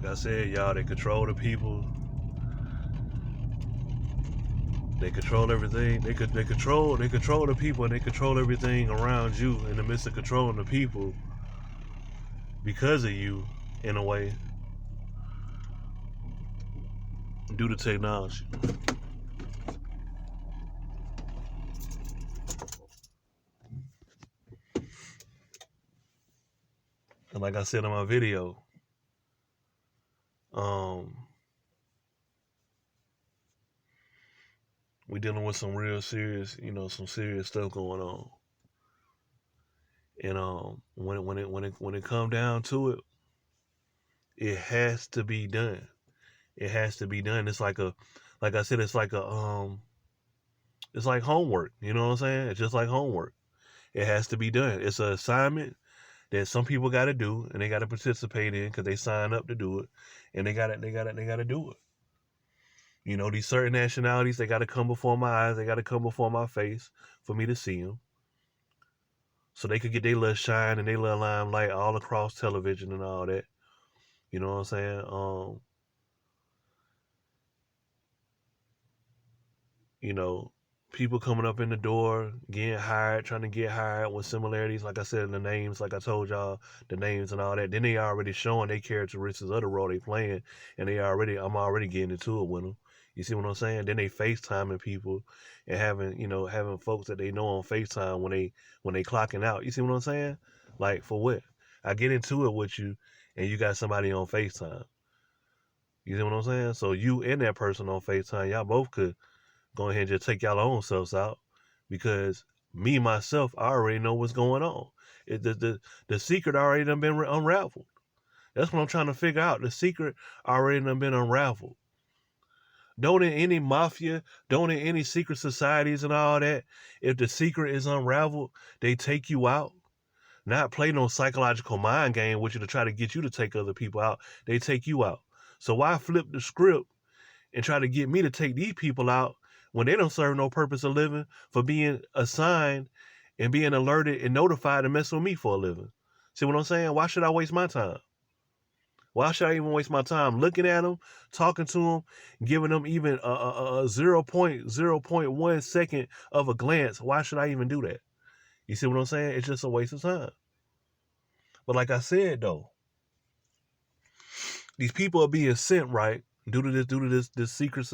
Like I said, y'all, they control the people. They control everything. They control the people, and they control everything around you in the midst of controlling the people because of you, in a way, due to technology. And like I said in my video, um, we dealing with some real serious, some serious stuff going on. And when it come down to it, it has to be done. It has to be done. Like I said, it's like homework. You know what I'm saying? It's just like homework. It has to be done. It's an assignment that some people got to do, and they got to participate in because they sign up to do it, and they got to do it. These certain nationalities, they got to come before my eyes. They got to come before my face for me to see them, so they could get their little shine and their little limelight all across television and all that. You know what I'm saying? You know, people coming up in the door, getting hired, trying to get hired with similarities, like I said, in the names, like I told y'all, the names and all that. Then they already showing their characteristics of the role they playing, and I'm already getting into it with them. You see what I'm saying? Then they FaceTiming people and having folks that they know on FaceTime when they clocking out. You see what I'm saying? Like, for what? I get into it with you, and you got somebody on FaceTime. You see what I'm saying? So you and that person on FaceTime, y'all both could go ahead and just take y'all own selves out, because me myself, I already know what's going on. The secret already done been unraveled. That's what I'm trying to figure out. The secret already done been unraveled. Don't in any mafia, don't in any secret societies and all that, if the secret is unraveled, they take you out. Not play no psychological mind game with you to try to get you to take other people out. They take you out. So why flip the script and try to get me to take these people out when they don't serve no purpose of living, for being assigned and being alerted and notified to mess with me for a living? See what I'm saying? Why should I waste my time? Why should I even waste my time looking at them, talking to them, giving them even a 0.1 second of a glance? Why should I even do that? You see what I'm saying? It's just a waste of time. But like I said, though, these people are being sent, right, due to this secret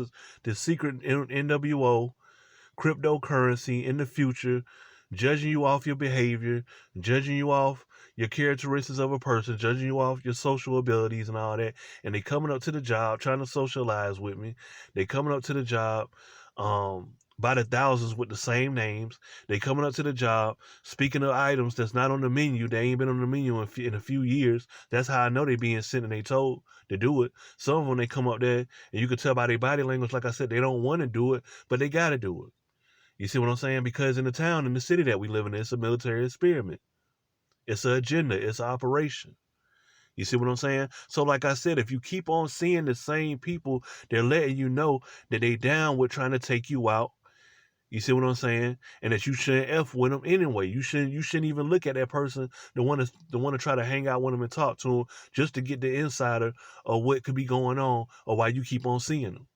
NWO cryptocurrency in the future, judging you off your behavior, judging you off your characteristics of a person, judging you off your social abilities and all that. And they coming up to the job trying to socialize with me. They coming up to the job by the thousands with the same names. They coming up to the job speaking of items that's not on the menu. They ain't been on the menu in a few years. That's how I know they being sent and they told to do it. Some of them, they come up there and you can tell by their body language, like I said, they don't want to do it, but they got to do it. You see what I'm saying? Because in the city that we live in, it's a military experiment. It's an agenda. It's an operation. You see what I'm saying? So like I said, if you keep on seeing the same people, they're letting you know that they down with trying to take you out. You see what I'm saying? And that you shouldn't F with them anyway. You shouldn't even look at that person, the one to try to hang out with them and talk to them, just to get the insider of what could be going on or why you keep on seeing them.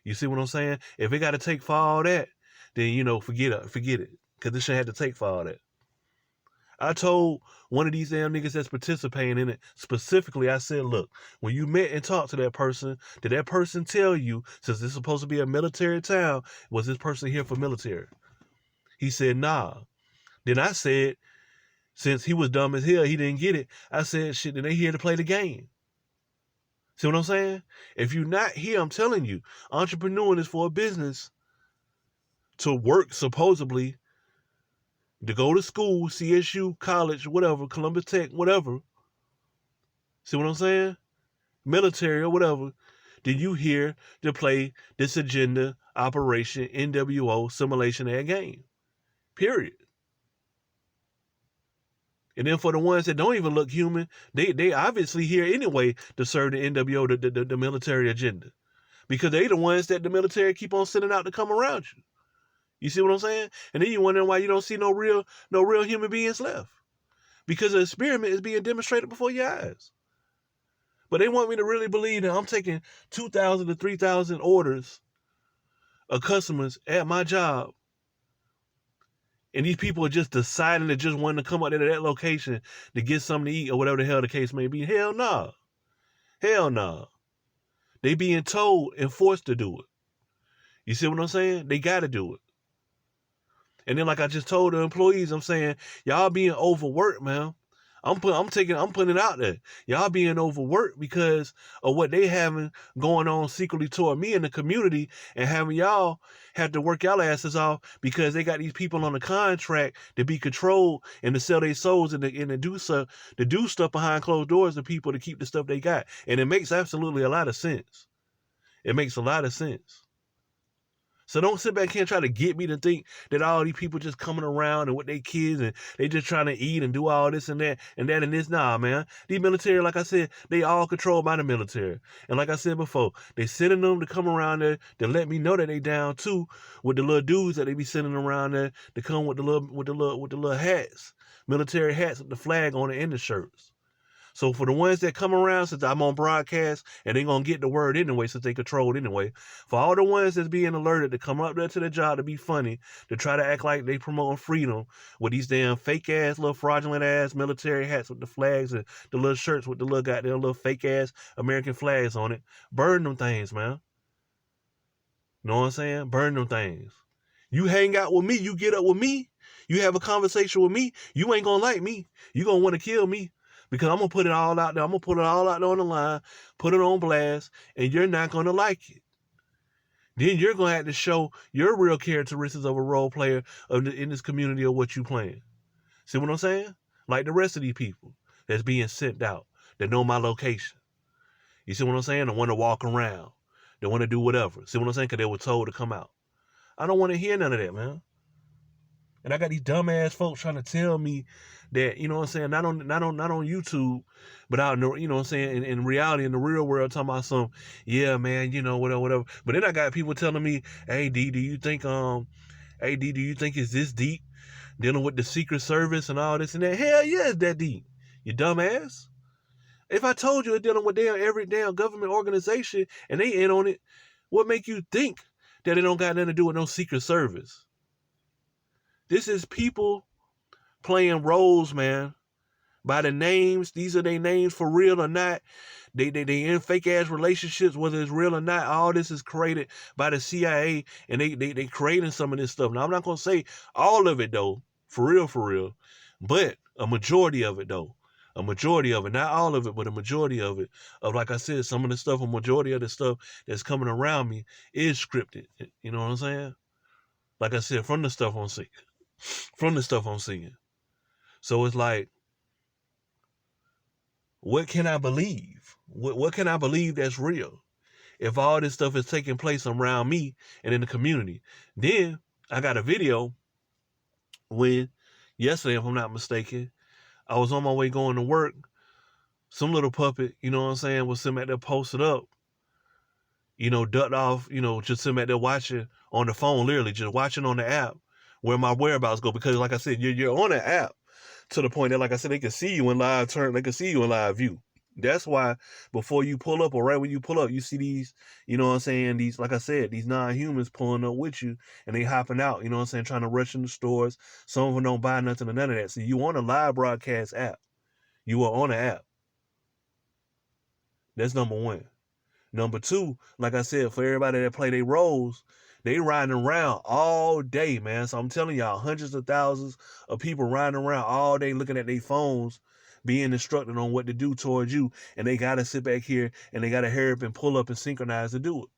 You see what I'm saying? If it got to take for all that, then forget it, because this shit had to take for all that. I told one of these damn niggas that's participating in it specifically, I said, look, when you met and talked to that person, did that person tell you, since this is supposed to be a military town, was this person here for military? He said, nah. Then I said, since he was dumb as hell, he didn't get it, I said, shit, then they here to play the game. See what I'm saying? If you're not here, I'm telling you, entrepreneuring is for a business to work, supposedly, to go to school, CSU, college, whatever, Columbus Tech, whatever. See what I'm saying? Military or whatever. Then you here to play this agenda, operation, NWO, simulation ad game. Period. And then for the ones that don't even look human, they obviously here anyway to serve the NWO, the military agenda. Because they the ones that the military keep on sending out to come around you. You see what I'm saying? And then you wondering why you don't see no real human beings left. Because the experiment is being demonstrated before your eyes. But they want me to really believe that I'm taking 2,000 to 3,000 orders of customers at my job. And these people are just deciding to just want to come out there to that location to get something to eat or whatever the hell the case may be. Hell no. Nah. Hell no. Nah. They being told and forced to do it. You see what I'm saying? They got to do it. And then, like I just told the employees, I'm saying, y'all being overworked, man. I'm putting it out there. Y'all being overworked because of what they having going on secretly toward me in the community, and having y'all have to work y'all asses off because they got these people on the contract to be controlled and to sell their souls and to do stuff behind closed doors to people to keep the stuff they got. And it makes absolutely a lot of sense. It makes a lot of sense. So don't sit back here and try to get me to think that all these people just coming around and with their kids and they just trying to eat and do all this and that and that and this. Nah, man. These military, like I said, they all controlled by the military. And like I said before, they sending them to come around there to let me know that they down too with the little dudes that they be sending around there to come with the little hats, military hats with the flag on it and the shirts. So for the ones that come around, since I'm on broadcast and they going to get the word anyway, since they control it anyway, for all the ones that's being alerted to come up there to the job to be funny, to try to act like they promoting freedom with these damn fake-ass, little fraudulent-ass military hats with the flags and the little shirts with the little goddamn little fake-ass American flags on it, burn them things, man. Know what I'm saying? Burn them things. You hang out with me, you get up with me, you have a conversation with me, you ain't going to like me. You going to want to kill me. Because I'm going to put it all out there. I'm going to put it all out there on the line, put it on blast, and you're not going to like it. Then you're going to have to show your real characteristics of a role player in this community of what you playing. See what I'm saying? Like the rest of these people that's being sent out, that know my location. You see what I'm saying? They want to walk around. They want to do whatever. See what I'm saying? Because they were told to come out. I don't want to hear none of that, man. And I got these dumbass folks trying to tell me that, you know what I'm saying, not on YouTube, but out in the, you know what I'm saying, in reality, in the real world, talking about some, yeah, man, you know, whatever. But then I got people telling me, hey, do you think it's this deep, dealing with the Secret Service and all this and that? Hell yeah, it's that deep, you dumbass. If I told you it's dealing with every damn government organization and they in on it, what make you think that it don't got nothing to do with no Secret Service? This is people playing roles, man, by the names. These are their names for real or not. They in fake ass relationships, whether it's real or not. All this is created by the CIA, and they creating some of this stuff. Now I'm not gonna say all of it though, for real, but a majority of it though. A majority of it, not all of it, but a majority of it. Of, like I said, some of the stuff, a majority of the stuff that's coming around me is scripted. You know what I'm saying? Like I said, from the stuff I'm seeing. So it's like, what can I believe? What can I believe that's real? If all this stuff is taking place around me and in the community. Then I got a video when yesterday, if I'm not mistaken, I was on my way going to work. Some little puppet, you know what I'm saying, was sitting back there posted up, you know, ducked off, you know, just sitting back there watching on the phone, literally just watching on the app where my whereabouts go. Because like I said, you're on the app to the point that, like I said, they can see you in live view. That's why before you pull up, or right when you pull up, you see these, you know what I'm saying, these, like I said, these non-humans pulling up with you and they hopping out, you know what I'm saying, trying to rush in the stores. Some of them don't buy nothing or none of that. So you on a live broadcast app. You are on the app. That's number one. Number two, like I said, for everybody that play their roles, they riding around all day, man. So I'm telling y'all, hundreds of thousands of people riding around all day looking at their phones, being instructed on what to do towards you. And they got to sit back here and they got to hurry up and pull up and synchronize to do it.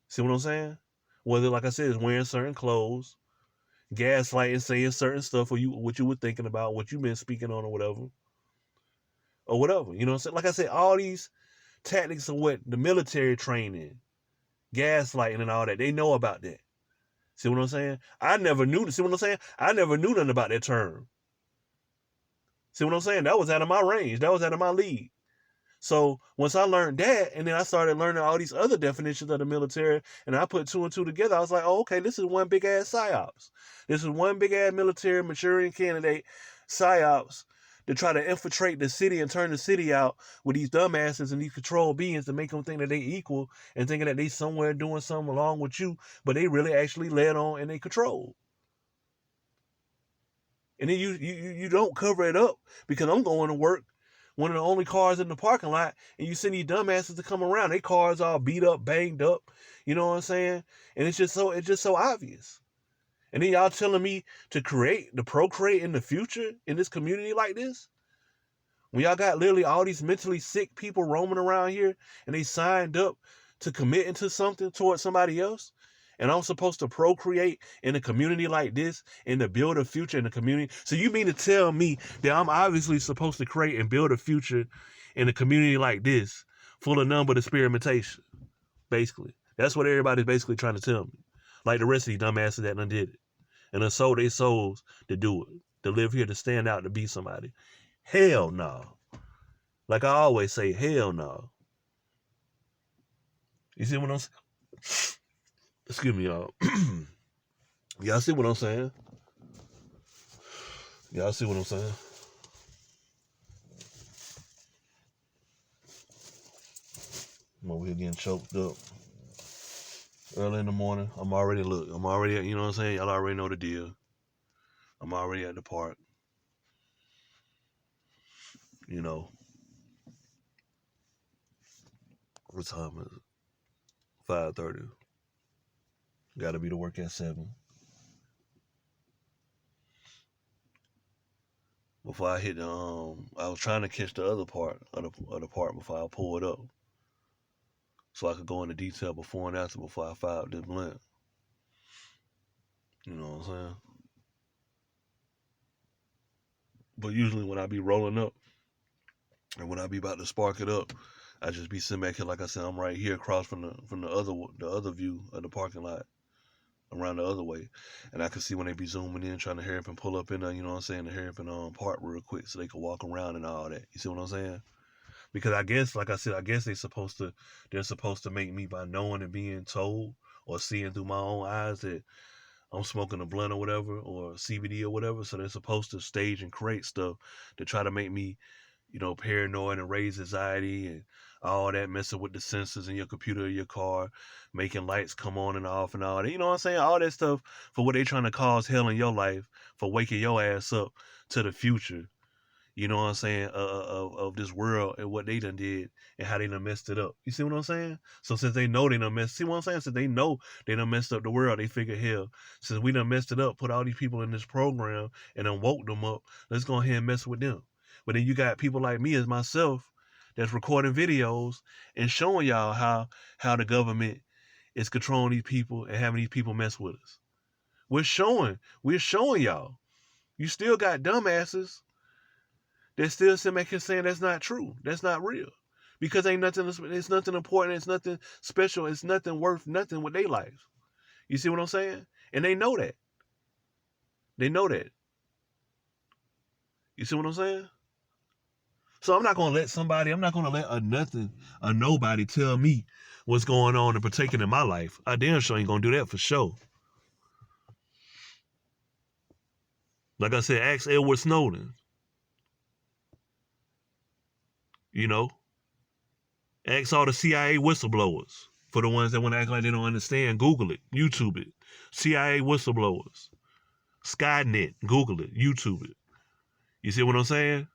See what I'm saying? Whether, like I said, it's wearing certain clothes, gaslighting, saying certain stuff, or what you were thinking about, what you've been speaking on, or whatever. Or whatever. You know what I'm saying? Like I said, all these tactics of what the military training, gaslighting and all that, they know about that. See what I'm saying? I never knew nothing about that term. See what I'm saying? That was out of my range. That was out of my league. So once I learned that, and then I started learning all these other definitions of the military, and I put two and two together, I was like, oh, okay, this is one big ass psyops. This is one big ass military maturing candidate psyops to try to infiltrate the city and turn the city out with these dumbasses and these control beings to make them think that they equal and thinking that they somewhere doing something along with you, but they really actually led on and they control. And then you don't cover it up because I'm going to work, one of the only cars in the parking lot, and you send these dumbasses to come around. They cars all beat up, banged up, you know what I'm saying? And it's just so obvious. And then y'all telling me to procreate in the future in this community like this? When y'all got literally all these mentally sick people roaming around here and they signed up to commit into something towards somebody else? And I'm supposed to procreate in a community like this and to build a future in the community? So you mean to tell me that I'm obviously supposed to create and build a future in a community like this full of none but experimentation? Basically. That's what everybody's basically trying to tell me. Like the rest of these dumbasses that done did it. And then sold their souls to do it. To live here, to stand out, to be somebody. Hell no. Like I always say, hell no. You see what I'm saying? Excuse me, y'all. Y'all see what I'm saying? Y'all see what I'm saying? I'm over here getting choked up. Early in the morning, I'm already, you know what I'm saying? Y'all already know the deal. I'm already at the park. You know. What time is it? 5:30. Gotta be to work at 7. Before I hit the, I was trying to catch the other part of the park before I pull it up. So I could go into detail before and after before I filed this blunt. You know what I'm saying? But usually when I be rolling up and when I be about to spark it up, I just be sitting back here, like I said, I'm right here across from the other view of the parking lot, around the other way. And I can see when they be zooming in, trying to hurry up and pull up in there, you know what I'm saying, to hurry up and park real quick so they can walk around and all that. You see what I'm saying? Because I guess, like I said, I guess they're supposed to make me, by knowing and being told or seeing through my own eyes, that I'm smoking a blunt or whatever, or CBD or whatever. So they're supposed to stage and create stuff to try to make me, you know, paranoid and raise anxiety and all that, messing with the sensors in your computer or your car, making lights come on and off and all that. You know what I'm saying? All that stuff for what they trying to cause hell in your life, for waking your ass up to the future. You know what I'm saying, of this world and what they done did and how they done messed it up. You see what I'm saying? So since they know they done messed, see what I'm saying? Since they know they done messed up the world, they figure, hell, since we done messed it up, put all these people in this program and done woke them up, let's go ahead and mess with them. But then you got people like me as myself that's recording videos and showing y'all how the government is controlling these people and having these people mess with us. We're showing y'all. You still got dumbasses they're still sitting back here saying that's not true. That's not real. Because it's nothing important. It's nothing special. It's nothing worth nothing with their life. You see what I'm saying? And they know that. They know that. You see what I'm saying? So I'm not going to let a nobody tell me what's going on and partaking in my life. I damn sure ain't going to do that for sure. Like I said, ask Edward Snowden. You know, ask all the CIA whistleblowers. For the ones that want to act like they don't understand, Google it, YouTube it. CIA whistleblowers. Skynet, Google it, YouTube it. You see what I'm saying?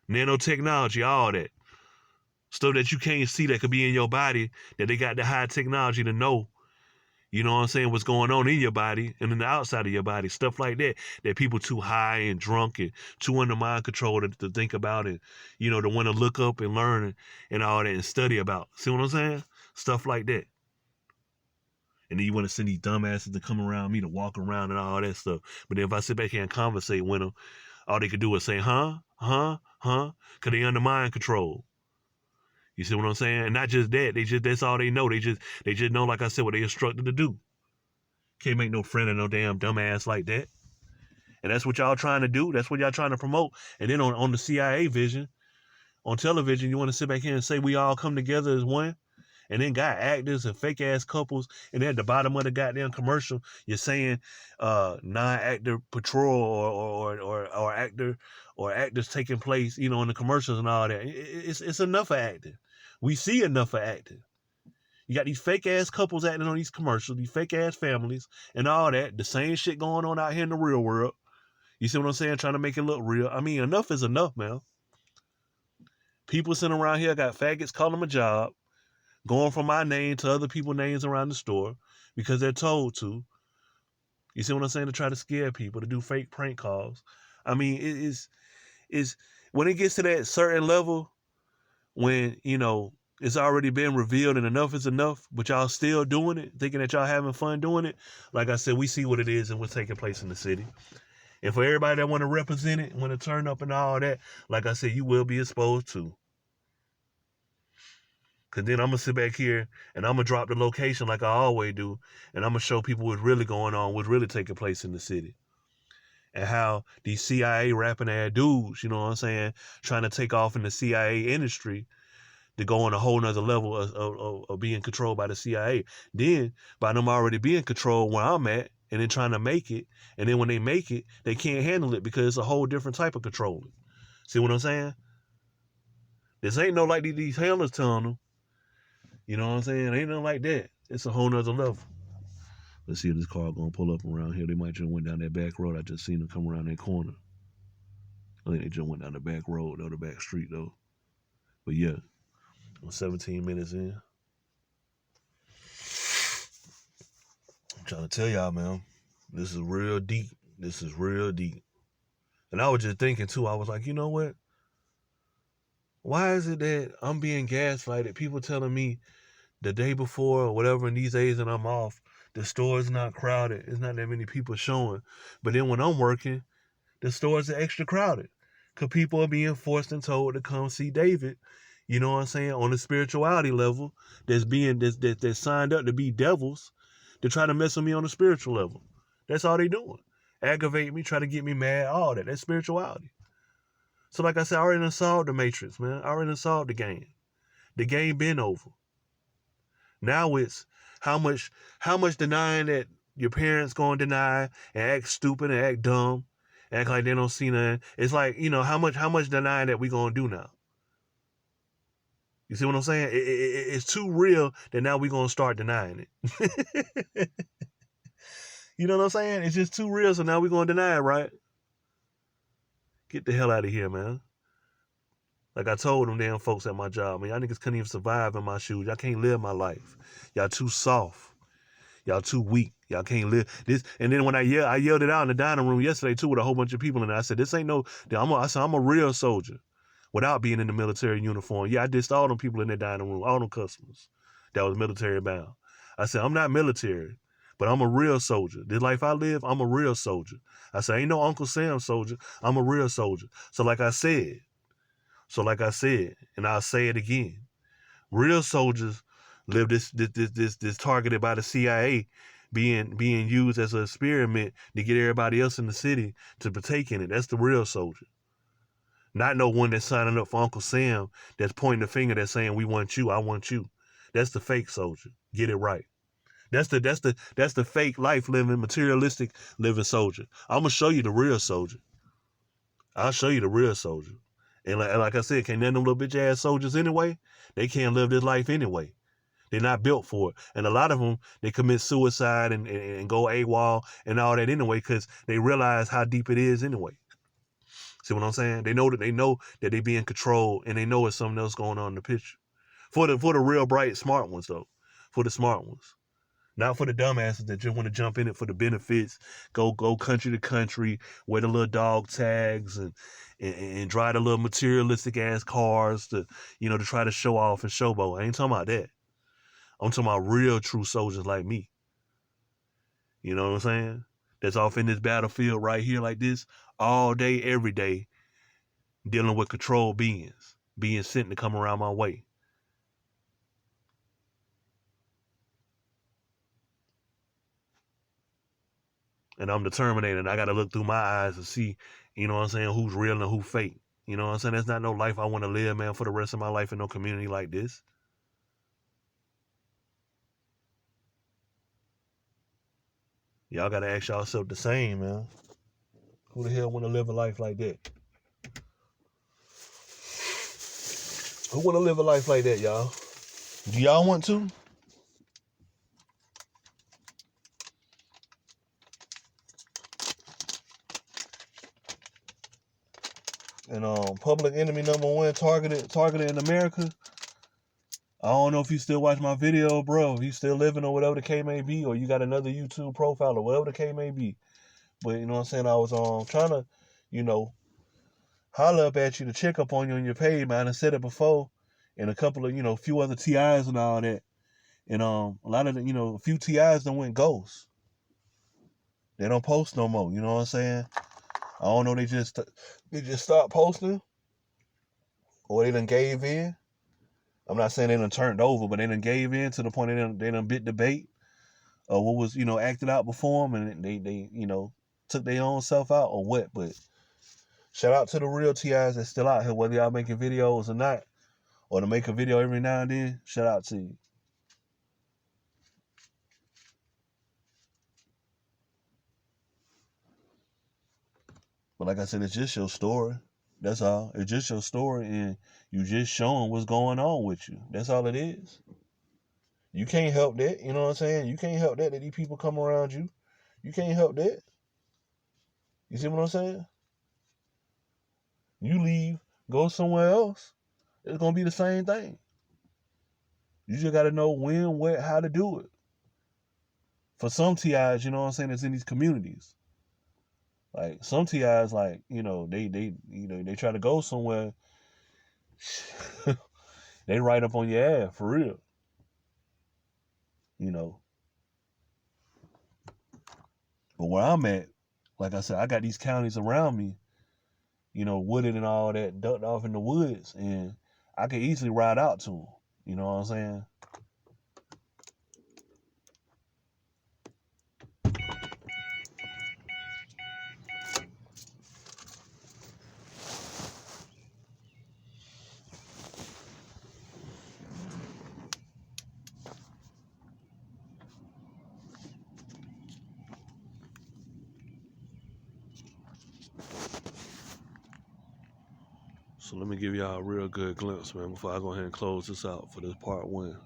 Nanotechnology, all that. Stuff that you can't see that could be in your body, that they got the high technology to know, you know what I'm saying, what's going on in your body and in the outside of your body. Stuff like that people too high and drunk and too under mind control to think about it, you know, to want to look up and learn and all that and study about. See what I'm saying? Stuff like that. And then you want to send these dumbasses to come around me to walk around and all that stuff. But then if I sit back here and conversate with them, all they could do is say, huh? Because they under mind control. You see what I'm saying? And not just that, that's all they know. They just know, like I said, what they instructed to do. Can't make no friend of no damn dumbass like that. And that's what y'all trying to do. That's what y'all trying to promote. And then on the CIA vision, on television, you want to sit back here and say we all come together as one and then got actors and fake ass couples, and then at the bottom of the goddamn commercial, you're saying non-actor patrol or actor or actors taking place, in the commercials and all that. It's enough for acting. We see enough for acting. You got these fake ass couples acting on these commercials, these fake ass families, and all that. The same shit going on out here in the real world. You see what I'm saying? Trying to make it look real. I mean, enough is enough, man. People sitting around here got faggots calling them a job, going from my name to other people's names around the store because they're told to. You see what I'm saying? To try to scare people, to do fake prank calls. I mean, it's when it gets to that certain level, when, it's already been revealed and enough is enough, but y'all still doing it, thinking that y'all having fun doing it. Like I said, we see what it is and what's taking place in the city. And for everybody that want to represent it, want to turn up and all that, like I said, you will be exposed to. Because then I'm going to sit back here and I'm going to drop the location like I always do. And I'm going to show people what's really going on, what's really taking place in the city. And how these CIA rapping ass dudes, you know what I'm saying, trying to take off in the CIA industry to go on a whole nother level of being controlled by the CIA. Then, by them already being controlled where I'm at, and then trying to make it, and then when they make it, they can't handle it because it's a whole different type of controlling. See what I'm saying? This ain't no like these handlers telling them. You know what I'm saying? Ain't nothing like that. It's a whole nother level. Let's see if this car gonna pull up around here. They might just went down that back road. I just seen them come around that corner. I think they just went down the back road, though, the back street, though. But yeah, I'm 17 minutes in. I'm trying to tell y'all, man, this is real deep. This is real deep. And I was just thinking, too, I was like, you know what? Why is it that I'm being gaslighted? People telling me the day before or whatever, in these days that I'm off, the store is not crowded. It's not that many people showing. But then when I'm working, the stores are extra crowded. Because people are being forced and told to come see David, you know what I'm saying, on the spirituality level, that's signed up to be devils to try to mess with me on the spiritual level. That's all they doing. Aggravate me, try to get me mad, all that. That's spirituality. So like I said, I already done solved the matrix, man. I already done solved the game. The game been over. Now it's how much denying that your parents gonna deny and act stupid and act dumb, act like they don't see nothing. It's like, how much denying that we gonna do now. You see what I'm saying? It's too real that now we gonna start denying it. You know what I'm saying? It's just too real, so now we gonna deny it, right? Get the hell out of here, man. Like I told them damn folks at my job, man, y'all niggas couldn't even survive in my shoes. Y'all can't live my life. Y'all too soft. Y'all too weak. Y'all can't live this. And then when I yelled it out in the dining room yesterday too with a whole bunch of people in there. I said, this ain't no, I said, I'm a real soldier without being in the military uniform. Yeah, I dissed all them people in the dining room, all them customers that was military bound. I said, I'm not military, but I'm a real soldier. The life I live, I'm a real soldier. I said, ain't no Uncle Sam soldier. I'm a real soldier. So like I said, and I'll say it again, real soldiers live this targeted by the CIA being used as an experiment to get everybody else in the city to partake in it. That's the real soldier. Not no one that's signing up for Uncle Sam that's pointing the finger that's saying we want you, I want you. That's the fake soldier. Get it right. That's the fake life living, materialistic living soldier. I'm gonna show you the real soldier. I'll show you the real soldier. And like I said, can't none of them little bitch ass soldiers anyway. They can't live this life anyway. They're not built for it. And a lot of them, they commit suicide and go AWOL and all that anyway because they realize how deep it is anyway. See what I'm saying? They know that they being controlled and they know it's something else going on in the picture. For the real bright, smart ones, though. For the smart ones. Not for the dumbasses that just want to jump in it for the benefits, go country to country, wear the little dog tags and drive the little materialistic ass cars to try to show off and showboat. I ain't talking about that. I'm talking about real true soldiers like me. You know what I'm saying? That's off in this battlefield right here like this all day, every day, dealing with controlled beings, being sent to come around my way. And I'm the Terminator, and I got to look through my eyes and see, you know what I'm saying, who's real and who fake. You know what I'm saying? That's not no life I want to live, man, for the rest of my life in no community like this. Y'all gotta ask yourself the same, man. Who the hell wanna live a life like that? Who wanna live a life like that, y'all? Do y'all want to? And public enemy number one targeted in America. I don't know if you still watch my video, bro. If you still living or whatever the case may be, or you got another YouTube profile or whatever the case may be. But you know what I'm saying? I was trying to, you know, holler up at you to check up on you on your page, man. I said it before, and a couple of, few other TIs and all that. And a lot of the, a few TIs done went ghost. They don't post no more. You know what I'm saying? I don't know. They just stopped posting, or they done gave in. I'm not saying they done turned over, but they done gave in to the point they done bit the bait of what was, acted out before them, and they took their own self out or what. But shout out to the real TIs that's still out here, whether y'all making videos or not, or to make a video every now and then. Shout out to you. But like I said, it's just your story. That's all. It's just your story, and you just showing what's going on with you. That's all it is. You can't help that. You know what I'm saying? You can't help that these people come around you. You can't help that. You see what I'm saying? You leave, go somewhere else, it's going to be the same thing. You just got to know when, where, how to do it. For some TIs, you know what I'm saying, that's in these communities. Like some TIs, like, they try to go somewhere. They right up on your ass, for real. But where I'm at, like I said, I got these counties around me, wooded and all that, ducked off in the woods, and I could easily ride out to them. You know what I'm saying? So let me give y'all a real good glimpse, man, before I go ahead and close this out for this part one,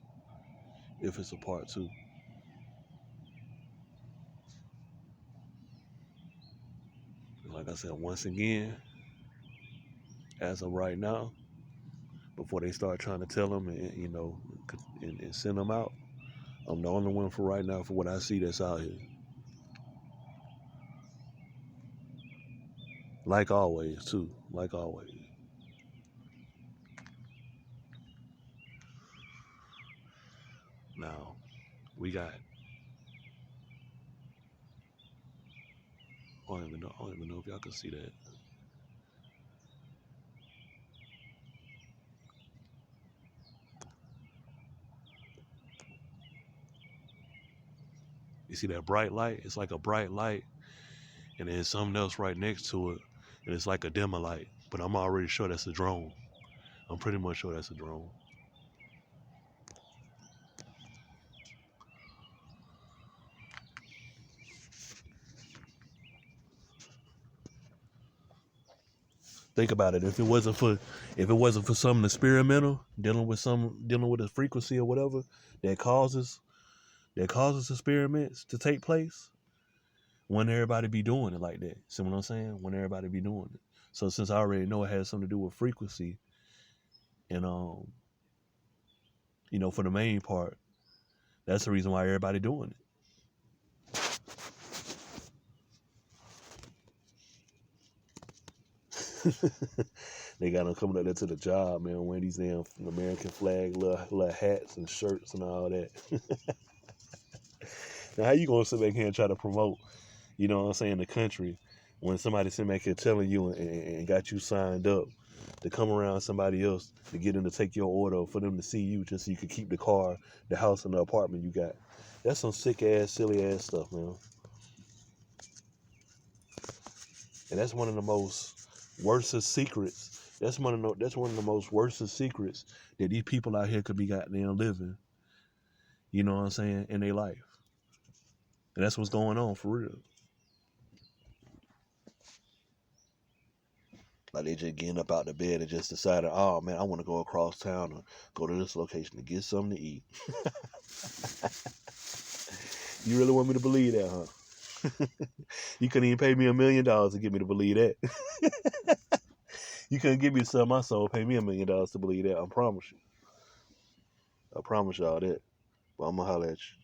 if it's a part two. Like I said, once again, as of right now, before they start trying to tell them and send them out, I'm the only one for right now for what I see that's out here. Like always, too. Like always. Now, we got, I don't even know if y'all can see that. You see that bright light? It's like a bright light, and there's something else right next to it, and it's like a dimmer light. But I'm already sure that's a drone. I'm pretty much sure that's a drone. Think about it. If it wasn't for something experimental, dealing with a frequency or whatever that causes experiments to take place, wouldn't everybody be doing it like that? See what I'm saying? Wouldn't everybody be doing it? So since I already know it has something to do with frequency, and for the main part, that's the reason why everybody doing it. They got them coming up there to the job, man, wearing these damn American flag little hats and shirts and all that. Now, how you gonna sit back here and try to promote, the country, when somebody sit back here telling you and got you signed up to come around somebody else to get them to take your order, for them to see you just so you could keep the car, the house, and the apartment you got? That's some sick ass, silly ass stuff, man. And that's one of the most worstest secrets. That's one of the most worstest secrets that these people out here could be goddamn living. You know what I'm saying? In their life. And that's what's going on for real. Like they just getting up out the bed and just decided, oh man, I want to go across town or go to this location to get something to eat. You really want me to believe that, huh? You couldn't even pay me $1 million to get me to believe that. You couldn't give me to sell my soul, pay me $1 million to believe that. I promise you. I promise y'all that. But I'm gonna holler at you.